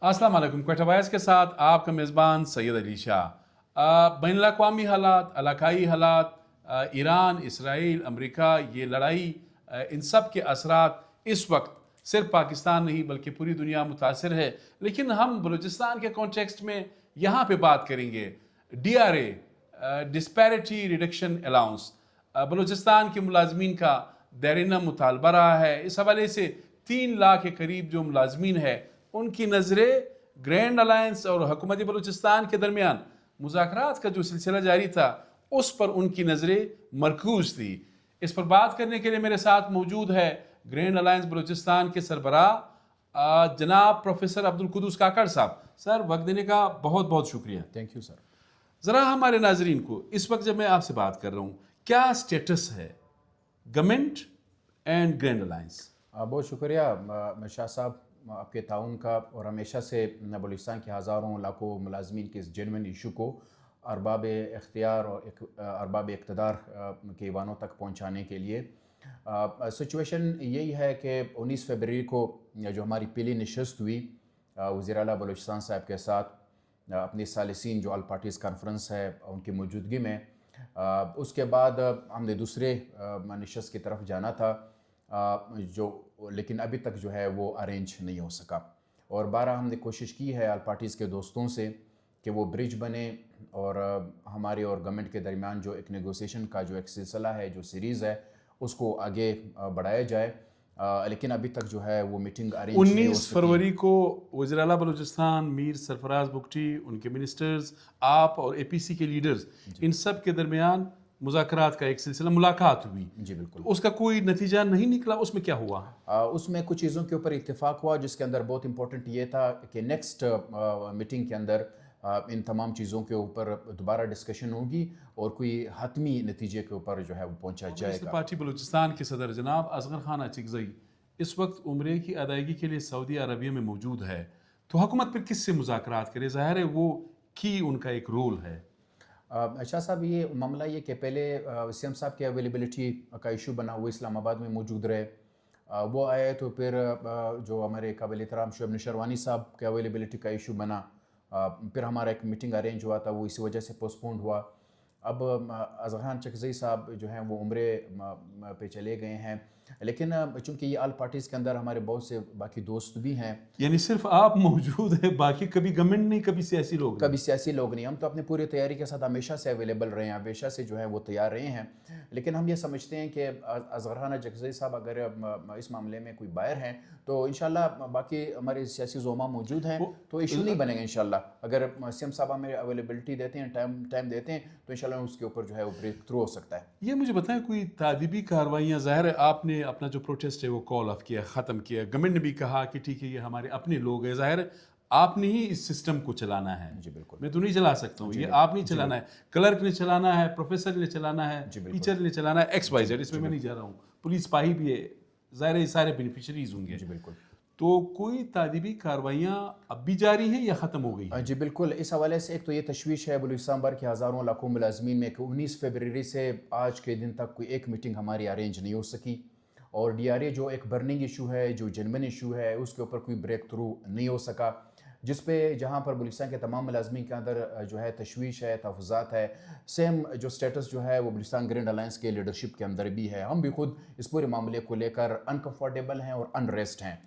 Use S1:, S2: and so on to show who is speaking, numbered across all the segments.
S1: अस्सलाम वालेकुम। क्वेटा वाइज के साथ आपका मेज़बान सैयद अली शाह। बैन अल-अक़वामी हालात, इलाकाई हालात, ईरान, इसराइल, अमेरिका, ये लड़ाई, इन सब के असरात इस वक्त सिर्फ पाकिस्तान नहीं बल्कि पूरी दुनिया मुतासिर है। लेकिन हम बलूचिस्तान के कॉन्टेक्स्ट में यहाँ पे बात करेंगे DRA, disparity reduction allowance. Balochistan के मुलाजमीन का देरीना मुतालबा रहा है। इस हवाले से 3 लाख के करीब जो मुलाजमीन है उनकी नज़रें ग्रैंड अलायंस और हुकूमत बलूचिस्तान के दरमियान मुज़ाकरात का जो सिलसिला जारी था उस पर उनकी नज़रें मरकूज थी। इस पर बात करने के लिए मेरे साथ मौजूद है ग्रैंड अलायंस बलूचिस्तान के सरबराह जनाब प्रोफेसर अब्दुल कुद्दूस काकड़ साहब। सर, वक्त देने का बहुत बहुत शुक्रिया।
S2: Thank you sir.
S1: ज़रा हमारे नाजरीन को इस वक्त जब मैं आपसे बात कर रहा हूँ, क्या स्टेटस है गवर्नमेंट एंड ग्रैंड अलायंस?
S2: बहुत शुक्रिया शाह साहब आपके ताउन का, और हमेशा से बलूचिस्तान के हज़ारों लाखों मुलाजमीन के इस जेन्युइन इशू को अरबाब इख्तियार और अरबाब इक़्तिदार के ईवानों तक पहुँचाने के लिए सिचुएशन यही है कि 19 फरवरी को जो हमारी पहली नशस्त हुई वज़ीर आला बलूचिस्तान साहब के साथ अपनी सालिसीन जो ऑल पार्टीज़ कॉन्फ्रेंस है उनकी मौजूदगी में, उसके बाद हमने दूसरे नशस्त की तरफ जाना था जो लेकिन अभी तक जो है वो अरेंज नहीं हो सका। और 12 हमने कोशिश की है ऑल पार्टीज़ के दोस्तों से कि वो ब्रिज बने और हमारे और गवर्नमेंट के दरमियान जो एक नेगोशिएशन का जो एक सिलसिला है, जो सीरीज़ है, उसको आगे बढ़ाया जाए। लेकिन अभी तक जो है वो मीटिंग अरेंज नहीं हो
S1: 19
S2: सकी।
S1: फरवरी को वज़ीर आला बलूचिस्तान मीर सरफराज बुगटी, उनके मिनिस्टर्स, आप और APC के लीडर्स, इन सब के दरमियान मुज़ाकरात का एक सिलसिला, मुलाकात हुई।
S2: जी बिल्कुल।
S1: तो उसका कोई नतीजा नहीं निकला। उसमें क्या हुआ?
S2: उसमें कुछ चीज़ों के ऊपर इत्तेफाक हुआ, जिसके अंदर बहुत इंपॉर्टेंट ये था कि नेक्स्ट मीटिंग के अंदर इन तमाम चीज़ों के ऊपर दोबारा डिस्कशन होगी और कोई हतमी नतीजे के ऊपर जो है वो पहुंचा जाएगा।
S1: पार्टी बलूचिस्तान के सदर जनाब असगर खान अचिकज़ई इस वक्त उम्रे की अदायगी के लिए सऊदी अरबिया में मौजूद है, तो हुकूमत फिर किससे मुज़ाकरात करे? ज़ाहिर है वो की उनका एक रोल है।
S2: शाह साहब, ये मामला ये कि पहले CM साहब की अवेलेबिलिटी का इशू बना, वो इस्लामाबाद में मौजूद रहे, वो आए तो फिर जो हमारे काबिल एहतराम शोएब नशरवानी साहब के अवेलेबिलिटी का इशू बना, फिर हमारा एक मीटिंग अरेंज हुआ था, वो इसी वजह से पोस्टपोन्ड हुआ। अब असगर खान अचिकज़ई साहब जो हैं वो उम्रे पे चले गए हैं, लेकिन चूँकि ये ऑल पार्टीज़ के अंदर हमारे बहुत से बाकी दोस्त भी हैं।
S1: यानी सिर्फ आप मौजूद है, बाकी कभी गवर्नमेंट नहीं, कभी सियासी लोग नहीं?
S2: कभी सियासी लोग नहीं। हम तो अपनी पूरी तैयारी के साथ हमेशा से अवेलेबल रहे हैं, हमेशा से जो है वो तैयार रहे हैं। लेकिन हम ये समझते हैं कि असगर खान अचिकज़ई साहब अगर इस मामले में कोई बायर हैं तो इंशाल्लाह बाकी हमारे सियासी ज़ोमा मौजूद हैं, तो इशू नहीं बनेगा इंशाल्लाह। अगर CM साहब हमें अवेलेबिलिटी देते हैं, टाइम देते हैं, तो इंशाल्लाह उसके ऊपर जो है वो ब्रेक थ्रू हो सकता है।
S1: ये मुझे बताएं, कोई तादीबी कार्रवाइयाँ? ज़ाहिर है आपने अपना जो प्रोटेस्ट है वो कॉल ऑफ किया, ख़त्म किया, गवर्नमेंट ने भी कहा कि ठीक है ये हमारे अपने लोग हैं, ज़ाहिर है आपने ही इस सिस्टम को चलाना है।
S2: जी बिल्कुल।
S1: मैं तो नहीं चला सकता हूँ, ये आप नहीं चलाना है, क्लर्क ने चलाना है, प्रोफेसर ने चलाना है, टीचर ने चलाना है, XYZ, इसमें मैं नहीं जा रहा हूँ, पुलिस सिपाही भी है, ज़ाहिर है ये सारे बेनिफिशरीज होंगे।
S2: जी बिल्कुल।
S1: तो कोई तादीबी कार्रवाइयाँ अब भी जारी हैं या ख़त्म हो गई?
S2: जी बिल्कुल। इस हवाले से एक तो ये तशवीश है बलूचिस्तान भर के हज़ारों लाखों मुलाजमीन में कि 19 फरवरी से आज के दिन तक कोई एक मीटिंग हमारी अरेंज नहीं हो सकी, और DRA जो एक बर्निंग इशू है, जो जेन्युइन इशू है, उसके ऊपर कोई ब्रेक थ्रू नहीं हो सका, जिस पे जहाँ पर बलूचिस्तान के तमाम मुलाजमीन के अंदर जो है तशवीश है, तहफ़्फ़ुज़ात है। सेम जो स्टेटस जो है वो बलूचिस्तान ग्रैंड अलायंस के लीडरशिप के अंदर भी है। हम भी खुद इस पूरे मामले को लेकर अनकम्फर्टेबल हैं और अनरेस्ट हैं।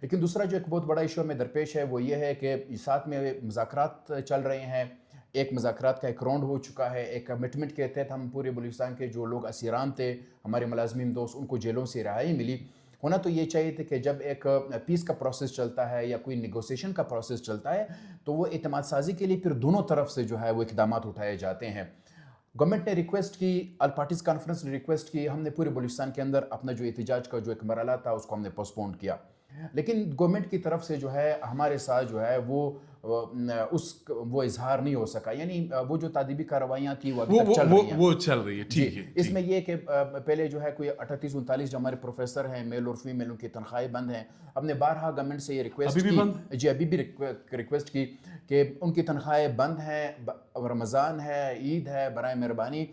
S2: लेकिन दूसरा जो एक बहुत बड़ा इशू हमें दरपेश है वो ये है कि साथ में मुज़ाकरात चल रहे हैं। एक मुज़ाकरात का एक राउंड हो चुका है, एक कमिटमेंट के तहत हम पूरे बलूचिस्तान के जो लोग असीरान थे, हमारे मुलाजमीन दोस्त, उनको जेलों से रिहाई मिली। होना तो ये चाहिए था कि जब एक पीस का प्रोसेस चलता है या कोई निगोसिएशन का प्रोसेस चलता है तो वो इत्मीनान साजी के लिए फिर दोनों तरफ से जो है वो इकदाम उठाए जाते हैं। गवर्नमेंट ने रिक्वेस्ट की, ऑल पार्टीज़ कॉन्फ्रेंस ने रिक्वेस्ट की, हमने पूरे बलूचिस्तान के अंदर अपना जो एहतजाज का जो एक मरहला था उसको हमने पोस्टपोन किया। लेकिन गवर्नमेंट की तरफ से जो है हमारे साथ जो है वो وہ اظہار نہیں ہو سکا، یعنی وہ جو تعدیبی کارروائیاں تھیں وہ ابھی تک چل رہی ہیں۔
S1: وہ چل رہی ہے، ٹھیک ہے۔
S2: اس میں یہ کہ پہلے جو ہے کوئی 38-39 جو ہمارے پروفیسر ہیں میل اور فیمیل، ان کی تنخواہیں بند ہیں۔ ہم نے بارہا گورنمنٹ سے یہ ریکویسٹ کی، جی ابھی بھی ریکویسٹ کی کہ ان کی تنخواہیں بند ہیں، رمضان ہے، عید ہے، برائے مہربانی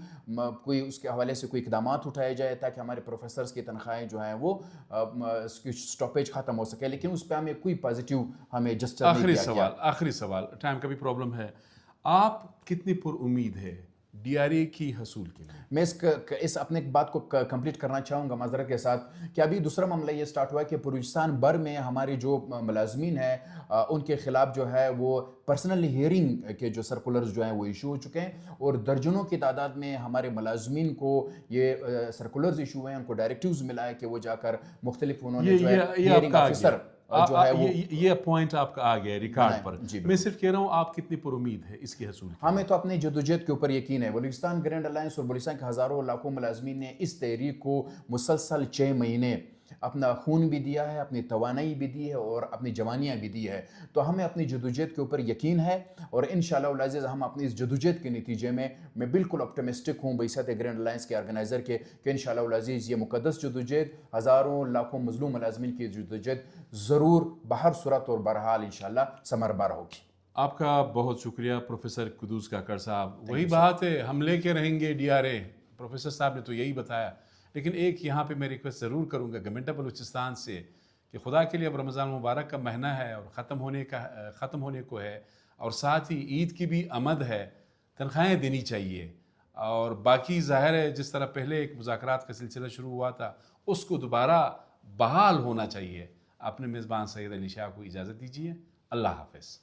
S2: کوئی اس کے حوالے سے کوئی اقدامات اٹھائے جائے تاکہ ہمارے پروفیسرز کی تنخواہیں جو ہیں وہ اس کی سٹاپیج ختم ہو سکے، لیکن اس پہ ہمیں کوئی پازیٹیو ہمیں جسچر نہیں کیا گیا۔
S1: آخری سوال، ٹائم کا بھی پرابلم ہے، آپ کتنی پر امید ہے ڈی آر اے کی حصول کے لیے؟
S2: میں اس اپنے بات کو کمپلیٹ کرنا چاہوں گا معذرت کے ساتھ کہ ابھی دوسرا معاملہ یہ سٹارٹ ہوا ہے کہ بلوچستان بھر میں ہمارے جو ملازمین ہیں ان کے خلاف جو ہے وہ پرسنل ہیئرنگ کے جو سرکولرز جو ہیں وہ ایشو ہو چکے ہیں، اور درجنوں کی تعداد میں ہمارے ملازمین کو یہ سرکولرز ایشو ہیں، ان کو ڈائریکٹیوز ملا ہے کہ وہ جا کر مختلف انہوں نے جو ہے ہیئرنگ آفیسر جو ہے وہ
S1: یہ پوائنٹ آپ کا آ گیا ریکارڈ پر۔ میں صرف کہہ رہا ہوں آپ کتنی پر امید ہے اس کی حصول کی؟
S2: ہمیں تو اپنی جدوجہد کے اوپر یقین ہے۔ بلوچستان گرینڈ الائنس اور بلوچستان کے ہزاروں لاکھوں ملازمین نے اس تحریک کو مسلسل 6 مہینے اپنا خون بھی دیا ہے، اپنی توانائی بھی دی ہے اور اپنی جوانیاں بھی دی ہے، تو ہمیں اپنی جدوجہد کے اوپر یقین ہے، اور انشاءاللہ العزیز ہم اپنی اس جدوجہد کے نتیجے میں بالکل آپٹیمسٹک ہوں بحیثیت گرینڈ الائنس کے آرگنائزر کے کہ انشاءاللہ العزیز یہ مقدس جدوجہد، ہزاروں لاکھوں مظلوم ملازمین کی جدوجہد ضرور بہر صورت اور بہرحال انشاءاللہ ثمر بار ہوگی۔
S1: آپ کا بہت شکریہ پروفیسر قدوس کاکڑ صاحب۔ وہی بات ہے، ہم لے کے رہیں گے ڈی آر اے، پروفیسر صاحب نے تو یہی بتایا، لیکن ایک یہاں پہ میں ریکویسٹ ضرور کروں گا گورنمنٹ آف بلوچستان سے کہ خدا کے لیے اب رمضان مبارک کا مہینہ ہے اور ختم ہونے کو ہے، اور ساتھ ہی عید کی بھی آمد ہے، تنخواہیں دینی چاہیے، اور باقی ظاہر ہے جس طرح پہلے ایک مذاکرات کا سلسلہ شروع ہوا تھا اس کو دوبارہ بحال ہونا چاہیے۔ اپنے میزبان سید علی شاہ کو اجازت دیجیے، اللہ حافظ۔